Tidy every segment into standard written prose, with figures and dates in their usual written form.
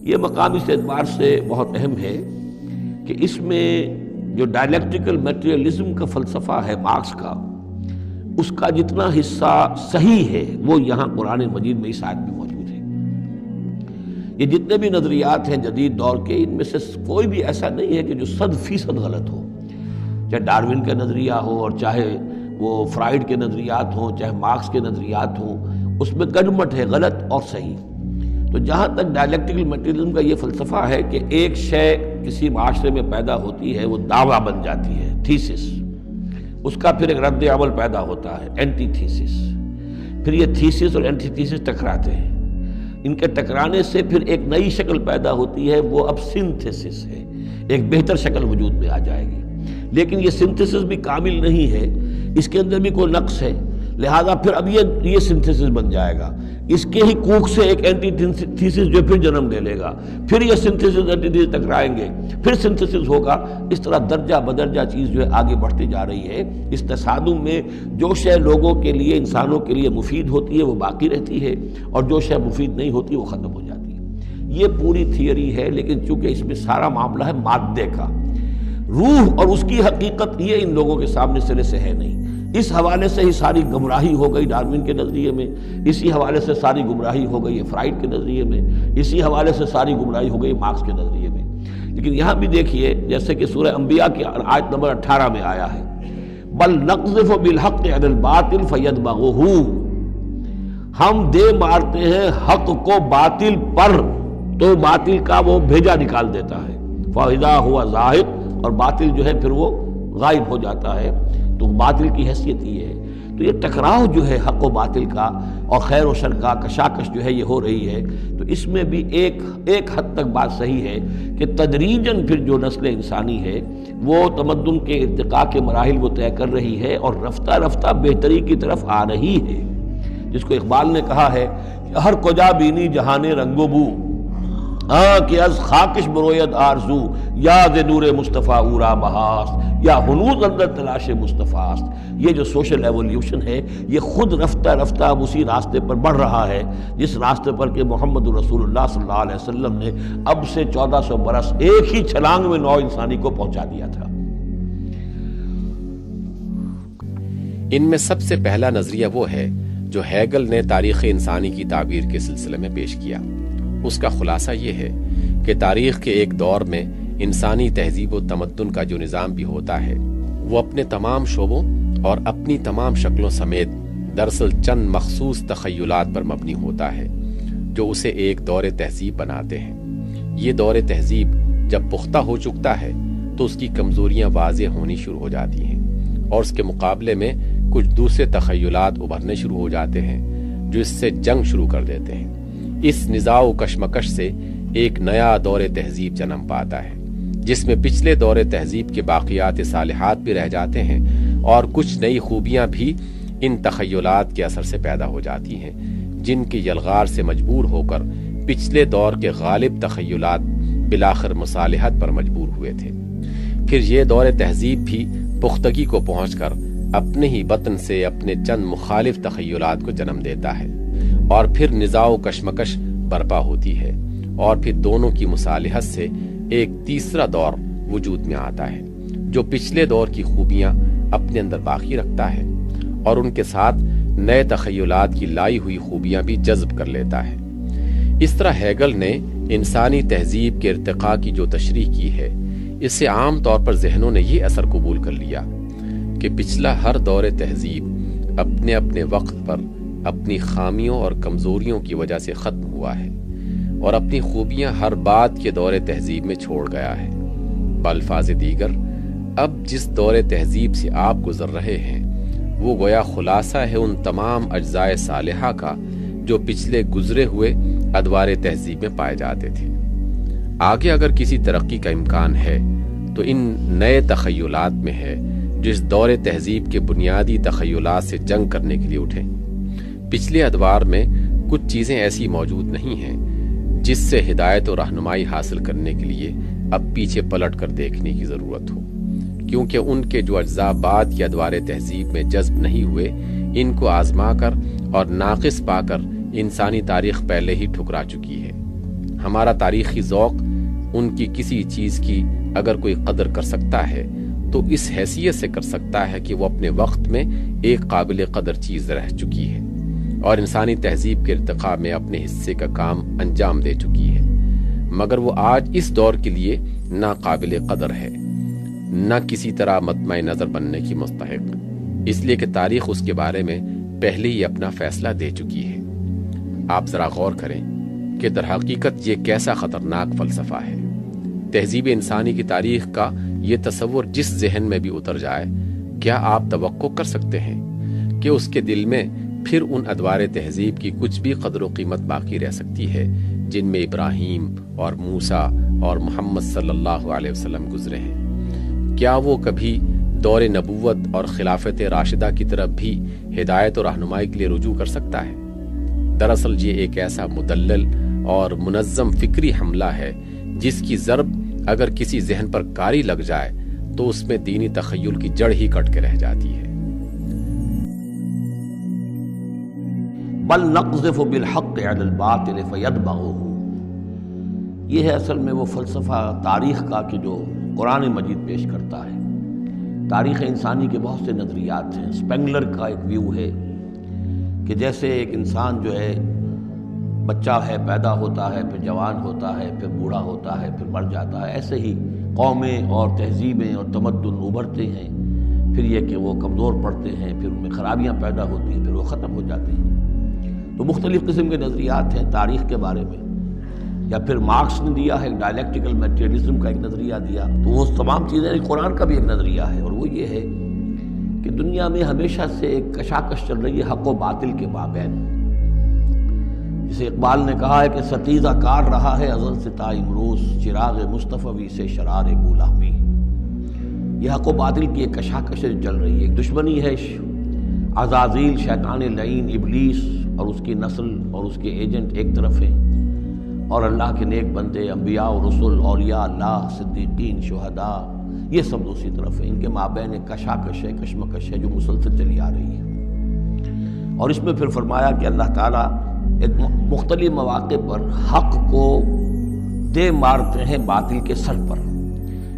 یہ مقام اس اعتبار سے بہت اہم ہے کہ اس میں جو ڈائلیکٹیکل میٹریلزم کا فلسفہ ہے مارکس کا، اس کا جتنا حصہ صحیح ہے وہ یہاں قرآن مجید میں اس آیت میں موجود ہے۔ یہ جتنے بھی نظریات ہیں جدید دور کے، ان میں سے کوئی بھی ایسا نہیں ہے کہ جو 100% غلط ہو، چاہے ڈارون کا نظریہ ہو اور چاہے وہ فرائیڈ کے نظریات ہوں، چاہے مارکس کے نظریات ہوں، اس میں گڈمٹ ہے غلط اور صحیح۔ تو جہاں تک ڈائلیکٹیکل میٹریلزم کا یہ فلسفہ ہے کہ ایک شے کسی معاشرے میں پیدا ہوتی ہے، وہ دعویٰ بن جاتی ہے، تھیسس، اس کا پھر ایک رد عمل پیدا ہوتا ہے، اینٹی تھیسس، پھر یہ تھیسس اور اینٹی تھیسس ٹکراتے ہیں، ان کے ٹکرانے سے پھر ایک نئی شکل پیدا ہوتی ہے، وہ اب سنتھسس ہے، ایک بہتر شکل وجود میں آ جائے گی۔ لیکن یہ سنتھسس بھی کامل نہیں ہے، اس کے اندر بھی کوئی نقص ہے، لہذا پھر اب یہ سنتھسس بن جائے گا، اس کے ہی کوکھ سے ایک اینٹی تھیسس جو پھر جنم لے لے گا، پھر یہ سنتھسس اینٹی تھیسس ٹکرائیں گے، پھر سنتھسس ہوگا، اس طرح درجہ بدرجہ چیز جو ہے آگے بڑھتی جا رہی ہے۔ اس تصادم میں جو شے لوگوں کے لیے، انسانوں کے لیے مفید ہوتی ہے وہ باقی رہتی ہے، اور جو شے مفید نہیں ہوتی وہ ختم ہو جاتی ہے۔ یہ پوری تھیوری ہے، لیکن چونکہ اس میں سارا معاملہ ہے مادے کا، روح اور اس کی حقیقت یہ ان لوگوں کے سامنے سرے سے ہے نہیں۔ اس حوالے سے ہی ساری گمراہی ہو گئی ڈارون کے نظریے میں، اسی حوالے سے ساری گمراہی ہو گئی فرائیڈ کے نظریے میں، اسی حوالے سے ساری گمراہی ہو گئی مارکس کے نظریے میں۔ لیکن یہاں بھی دیکھیے، جیسے کہ سورہ انبیاء کی آیت نمبر 18 میں آیا ہے، بل نقذف بالحق علی الباطل فیدمغہ، ہم دے مارتے ہیں حق کو باطل پر، تو باطل کا وہ بھیجا نکال دیتا ہے، فاذا ہوا زاہق، اور باطل جو ہے پھر وہ غائب ہو جاتا ہے۔ تو باطل کی حیثیت یہ ہے۔ تو یہ ٹکراؤ جو ہے حق و باطل کا اور خیر و شر کا کشاکش جو ہے یہ ہو رہی ہے، تو اس میں بھی ایک حد تک بات صحیح ہے کہ تدریجاً پھر جو نسل انسانی ہے وہ تمدن کے ارتقاء کے مراحل کو طے کر رہی ہے اور رفتہ رفتہ بہتری کی طرف آ رہی ہے، جس کو اقبال نے کہا ہے کہ ہر کجا بینی جہان رنگ و بو، کہ از خاکش بروید آرزو، یاد نور مصطفیٰ اورا بہاست، یا ہنوز اندر تلاش مصطفیٰ است۔ یہ جو سوشل ایولیوشن ہے یہ خود رفتہ رفتہ اب اسی راستے پر بڑھ رہا ہے جس راستے پر کہ محمد رسول اللہ صلی اللہ علیہ وسلم نے اب سے 1400 برس ایک ہی چھلانگ میں نوع انسانی کو پہنچا دیا تھا۔ ان میں سب سے پہلا نظریہ وہ ہے جو ہیگل نے تاریخ انسانی کی تعبیر کے سلسلے میں پیش کیا۔ اس کا خلاصہ یہ ہے کہ تاریخ کے ایک دور میں انسانی تہذیب و تمدن کا جو نظام بھی ہوتا ہے وہ اپنے تمام شعبوں اور اپنی تمام شکلوں سمیت دراصل چند مخصوص تخیلات پر مبنی ہوتا ہے جو اسے ایک دور تہذیب بناتے ہیں۔ یہ دور تہذیب جب پختہ ہو چکتا ہے تو اس کی کمزوریاں واضح ہونی شروع ہو جاتی ہیں، اور اس کے مقابلے میں کچھ دوسرے تخیلات ابھرنے شروع ہو جاتے ہیں جو اس سے جنگ شروع کر دیتے ہیں۔ اس نزاع و کشمکش سے ایک نیا دور تہذیب جنم پاتا ہے جس میں پچھلے دور تہذیب کے باقیات صالحات بھی رہ جاتے ہیں اور کچھ نئی خوبیاں بھی ان تخیلات کے اثر سے پیدا ہو جاتی ہیں جن کی یلغار سے مجبور ہو کر پچھلے دور کے غالب تخیلات بالآخر مصالحت پر مجبور ہوئے تھے۔ پھر یہ دور تہذیب بھی پختگی کو پہنچ کر اپنے ہی وطن سے اپنے چند مخالف تخیلات کو جنم دیتا ہے، اور پھر نزاع و کشمکش برپا ہوتی ہے، اور پھر دونوں کی مصالحت سے ایک تیسرا دور وجود میں آتا ہے جو پچھلے دور کی خوبیاں اپنے اندر باقی رکھتا ہے اور ان کے ساتھ نئے تخیلات کی لائی ہوئی خوبیاں بھی جذب کر لیتا ہے۔ اس طرح ہیگل نے انسانی تہذیب کے ارتقاء کی جو تشریح کی ہے، اس سے عام طور پر ذہنوں نے یہ اثر قبول کر لیا کہ پچھلا ہر دور تہذیب اپنے اپنے وقت پر اپنی خامیوں اور کمزوریوں کی وجہ سے ختم ہوا ہے اور اپنی خوبیاں ہر بات کے دور تہذیب میں چھوڑ گیا ہے۔ بالفاظ دیگر، اب جس دور تہذیب سے آپ گزر رہے ہیں وہ گویا خلاصہ ہے ان تمام اجزاء صالحہ کا جو پچھلے گزرے ہوئے ادوار تہذیب میں پائے جاتے تھے۔ آگے اگر کسی ترقی کا امکان ہے تو ان نئے تخیلات میں ہے جو اس دور تہذیب کے بنیادی تخیلات سے جنگ کرنے کے لیے اٹھیں۔ پچھلے ادوار میں کچھ چیزیں ایسی موجود نہیں ہیں جس سے ہدایت و رہنمائی حاصل کرنے کے لیے اب پیچھے پلٹ کر دیکھنے کی ضرورت ہو، کیونکہ ان کے جو اجزاء بعد کے ادوار تہذیب میں جذب نہیں ہوئے ان کو آزما کر اور ناقص پا کر انسانی تاریخ پہلے ہی ٹھکرا چکی ہے۔ ہمارا تاریخی ذوق ان کی کسی چیز کی اگر کوئی قدر کر سکتا ہے تو اس حیثیت سے کر سکتا ہے کہ وہ اپنے وقت میں ایک قابل قدر چیز رہ چکی ہے اور انسانی تہذیب کے ارتقاء میں اپنے حصے کا کام انجام دے چکی ہے، مگر وہ آج اس دور کے لیے نہ قابل قدر ہے، نہ کسی طرح مطمع نظر بننے کی مستحق، اس لیے کہ تاریخ اس کے بارے میں پہلے ہی اپنا فیصلہ دے چکی ہے۔ آپ ذرا غور کریں کہ در حقیقت یہ کیسا خطرناک فلسفہ ہے۔ تہذیب انسانی کی تاریخ کا یہ تصور جس ذہن میں بھی اتر جائے، کیا آپ توقع کر سکتے ہیں کہ اس کے دل میں پھر ان ادوار تہذیب کی کچھ بھی قدر و قیمت باقی رہ سکتی ہے جن میں ابراہیم اور موسیٰ اور محمد صلی اللہ علیہ وسلم گزرے ہیں؟ کیا وہ کبھی دور نبوت اور خلافت راشدہ کی طرف بھی ہدایت اور رہنمائی کے لیے رجوع کر سکتا ہے؟ دراصل یہ ایک ایسا مدلل اور منظم فکری حملہ ہے جس کی ضرب اگر کسی ذہن پر کاری لگ جائے تو اس میں دینی تخیل کی جڑ ہی کٹ کے رہ جاتی ہے۔ بل نقذف بالحق علی الباطل فیدمغه، یہ ہے اصل میں وہ فلسفہ تاریخ کا کہ جو قرآن مجید پیش کرتا ہے۔ تاریخ انسانی کے بہت سے نظریات ہیں۔ اسپینگلر کا ایک ویو ہے کہ جیسے ایک انسان جو ہے بچہ ہے، پیدا ہوتا ہے، پھر جوان ہوتا ہے، پھر بوڑھا ہوتا ہے، پھر مر جاتا ہے، ایسے ہی قومیں اور تہذیبیں اور تمدن ابھرتے ہیں، پھر یہ کہ وہ کمزور پڑتے ہیں، پھر ان میں خرابیاں پیدا ہوتی ہیں، پھر وہ ختم ہو جاتے ہیں۔ تو مختلف قسم کے نظریات ہیں تاریخ کے بارے میں، یا پھر مارکس نے دیا ہے ڈائلیکٹیکل میٹیریلزم کا ایک نظریہ دیا، تو وہ تمام چیزیں قرآن کا بھی ایک نظریہ ہے، اور وہ یہ ہے کہ دنیا میں ہمیشہ سے ایک کشاکش چل رہی ہے حق و باطل کے مابین۔ جسے اقبال نے کہا ہے کہ ستیزہ کار رہا ہے ازل سے تا امروز، چراغ مصطفی سے شرار گولابی۔ یہ حق و باطل کی ایک کشاکش چل رہی ہے، ایک دشمنی ہے۔ عزازیل شیطان لعین ابلیس اور اس کی نسل اور اس کے ایجنٹ ایک طرف ہیں، اور اللہ کے نیک بندے، انبیاء و رسل، اولیاء اللہ، صدیقین، شہداء، یہ سب دوسری طرف ہیں۔ ان کے مابین ایک کشاکش ہے، کشمکش ہے جو مسلسل چلی آ رہی ہے۔ اور اس میں پھر فرمایا کہ اللہ تعالیٰ ایک مختلف مواقع پر حق کو دے مارتے ہیں باطل کے سر پر،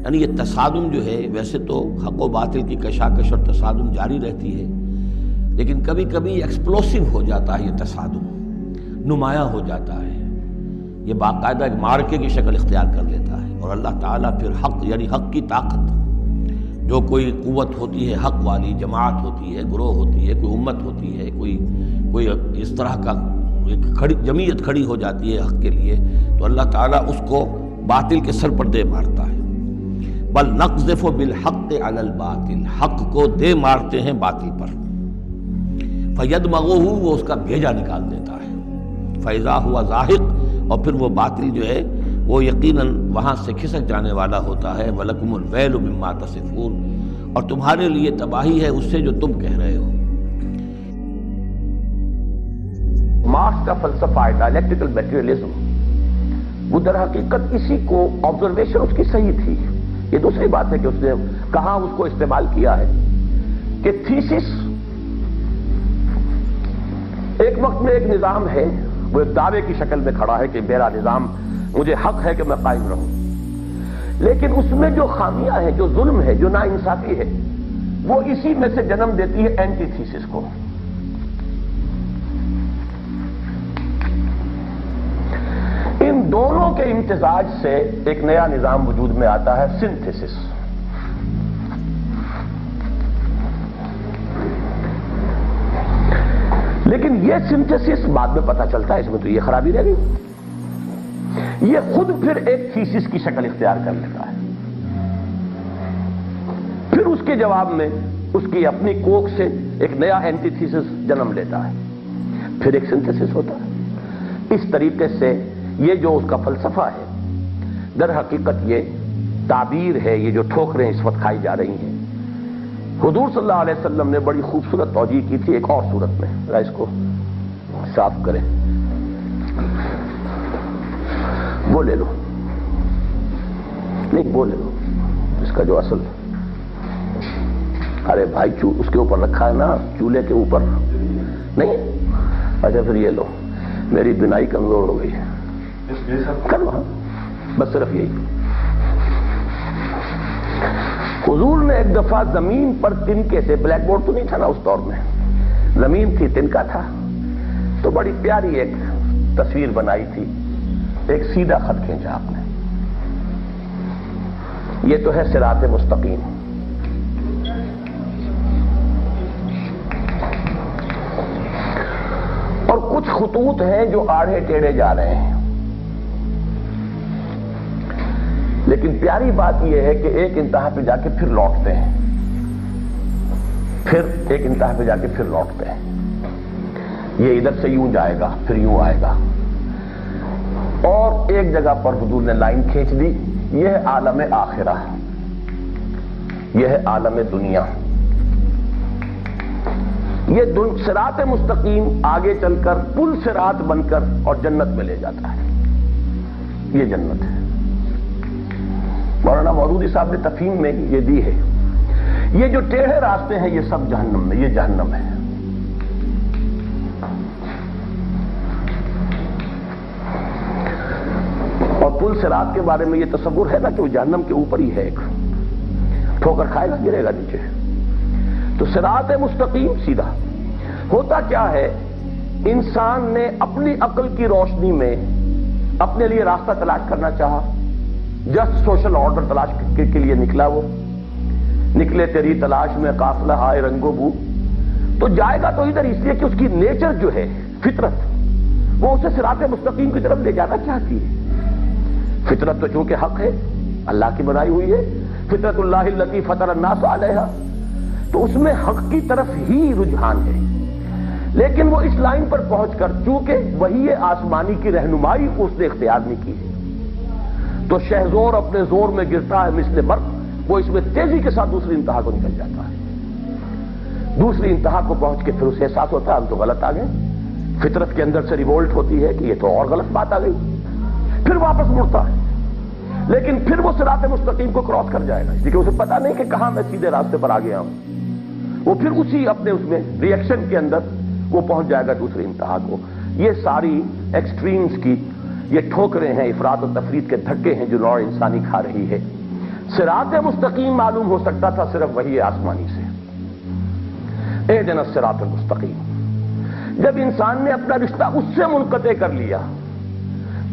یعنی یہ تصادم جو ہے، ویسے تو حق و باطل کی کشاکش اور تصادم جاری رہتی ہے، لیکن کبھی کبھی ایکسپلوسیو ہو جاتا ہے، یہ تصادم نمایاں ہو جاتا ہے، یہ باقاعدہ ایک مارکے کی شکل اختیار کر لیتا ہے، اور اللہ تعالیٰ پھر حق یعنی حق کی طاقت، جو کوئی قوت ہوتی ہے حق والی، جماعت ہوتی ہے، گروہ ہوتی ہے، کوئی امت ہوتی ہے، کوئی اس طرح کا ایک جمعیت کھڑی ہو جاتی ہے حق کے لیے، تو اللہ تعالیٰ اس کو باطل کے سر پر دے مارتا ہے۔ بل نقذف بالحق علی الباطل، حق کو دے مارتے ہیں باطل پر، فیدمغه، وہ اس کا بھیجا نکال دیتا ہے، فاذا ہوا زاہق، اور پھر وہ باطل جو ہے وہ یقیناً وہاں سے کھسک جانے والا ہوتا ہے۔ وَلَكُمُ الْوَيْلُ مِمَّا تَصِفُونَ، اور تمہارے لیے تباہی ہے اس سے جو تم کہہ رہے ہو۔ مارکس کا فلسفہ ہے ڈائلیکٹیکل میٹیریلزم، وہ در حقیقت اسی کو آبزرویشن اس کی صحیح تھی۔ یہ دوسری بات ہے کہ اس نے کہاں اس کو استعمال کیا ہے کہ تھیسس ایک وقت میں ایک نظام ہے، وہ ایک دعوے کی شکل میں کھڑا ہے کہ میرا نظام، مجھے حق ہے کہ میں قائم رہوں، لیکن اس میں جو خامیاں ہیں، جو ظلم ہے، جو ناانصافی ہے، وہ اسی میں سے جنم دیتی ہے اینٹی تھیسس کو۔ ان دونوں کے امتزاج سے ایک نیا نظام وجود میں آتا ہے، سنتھیسس۔ لیکن یہ سنتھیسس بعد میں پتہ چلتا ہے اس میں تو یہ خرابی رہ گئی، یہ خود پھر ایک تھیسس کی شکل اختیار کر لیتا ہے، پھر اس کے جواب میں اس کی اپنی کوکھ سے ایک نیا اینٹی تھیسس جنم لیتا ہے، پھر ایک سنتھیسس ہوتا ہے۔ اس طریقے سے یہ جو اس کا فلسفہ ہے، در حقیقت یہ تعبیر ہے، یہ جو ٹھوکریں اس وقت کھائی جا رہی ہیں۔ حضور صلی اللہ علیہ وسلم نے بڑی خوبصورت توجیہ کی تھی ایک اور صورت میں، ذرا اس کو صاف کریں، وہ لے لو، نہیں وہ لے لو، اس کا جو اصل، ارے بھائی اس کے اوپر رکھا ہے نا، چولہے کے اوپر نہیں، اچھا پھر یہ لو، میری بینائی کمزور ہو گئی ہے، کرو ہاں، بس صرف یہی. حضور نے ایک دفعہ زمین پر تنکے سے، بلیک بورڈ تو نہیں تھا نا اس دور میں، زمین تھی، تنکا تھا، تو بڑی پیاری ایک تصویر بنائی تھی. ایک سیدھا خط کھینچا آپ نے، یہ تو ہے صراط مستقیم. اور کچھ خطوط ہیں جو آڑے ٹیڑھے جا رہے ہیں. لیکن پیاری بات یہ ہے کہ ایک انتہا پہ جا کے پھر لوٹتے ہیں، پھر ایک انتہا پہ جا کے پھر لوٹتے ہیں. یہ ادھر سے یوں جائے گا، پھر یوں آئے گا. اور ایک جگہ پر حضور نے لائن کھینچ دی، یہ ہے عالم آخرہ، یہ ہے عالم دنیا. یہ صراط مستقیم آگے چل کر پل صراط بن کر اور جنت میں لے جاتا ہے. یہ جنت ہے. مولانا مودودی صاحب نے تفہیم میں یہ دی ہے، یہ جو ٹیڑھے راستے ہیں یہ سب جہنم میں، یہ جہنم ہے. اور پل صراط کے بارے میں یہ تصور ہے نا کہ وہ جہنم کے اوپر ہی ہے، ایک ٹھوکر کھائے گا، گرے گا نیچے. تو صراط مستقیم سیدھا ہوتا کیا ہے؟ انسان نے اپنی عقل کی روشنی میں اپنے لیے راستہ تلاش کرنا چاہا، جسٹ سوشل آرڈر تلاش کے لیے نکلا. وہ نکلے تیری تلاش میں قافلہ آئے رنگ و بو، تو جائے گا تو ادھر، اس لیے کہ اس کی نیچر جو ہے، فطرت، وہ اسے صراط مستقیم کی طرف لے جانا چاہتی ہے. فطرت تو چونکہ حق ہے، اللہ کی بنائی ہوئی ہے، فطرت اللہ التی فطر الناس علیہا، تو اس میں حق کی طرف ہی رجحان ہے. لیکن وہ اس لائن پر پہنچ کر چونکہ وہی آسمانی کی رہنمائی اس نے اختیار نہیں کی ہے، تو شہزور اپنے زور میں گرتا ہے مثل برق، وہ اس میں تیزی کے ساتھ دوسری انتہا کو نکل جاتا ہے. دوسری انتہا کو پہنچ کے پھر اسے احساس ہوتا ہے ہم تو غلط آ گئے. فطرت کے اندر سے ریوولٹ ہوتی ہے کہ یہ تو اور غلط بات آ گئی، پھر واپس مڑتا ہے. لیکن پھر وہ صراط مستقیم کو کراس کر جائے گا، اس لیے کہ اسے پتا نہیں کہ کہاں میں سیدھے راستے پر آ گیا ہوں. وہ پھر اسی اپنے اس میں ریئیکشن کے اندر وہ پہنچ جائے گا دوسری انتہا کو. یہ ساری ایکسٹریمز کی یہ ٹھوکریں ہیں، افراط و تفریط کے دھکے ہیں جو نوع انسانی کھا رہی ہے. صراط مستقیم معلوم ہو سکتا تھا صرف وہی آسمانی سے، اہدنا الصراط المستقیم. جب انسان نے اپنا رشتہ اس سے منقطع کر لیا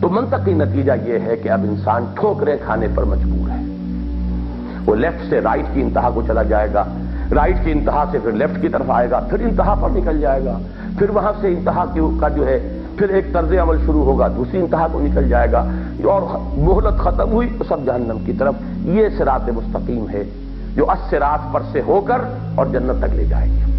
تو منطقی نتیجہ یہ ہے کہ اب انسان ٹھوکریں کھانے پر مجبور ہے. وہ لیفٹ سے رائٹ کی انتہا کو چلا جائے گا، رائٹ کی انتہا سے پھر لیفٹ کی طرف آئے گا، پھر انتہا پر نکل جائے گا، پھر وہاں سے انتہا کا جو ہے پھر ایک طرز عمل شروع ہوگا، دوسری انتہا کو نکل جائے گا، اور مہلت ختم ہوئی تو سب جہنم کی طرف. یہ صراط مستقیم ہے جو الصراط پر سے ہو کر اور جنت تک لے جائے گی.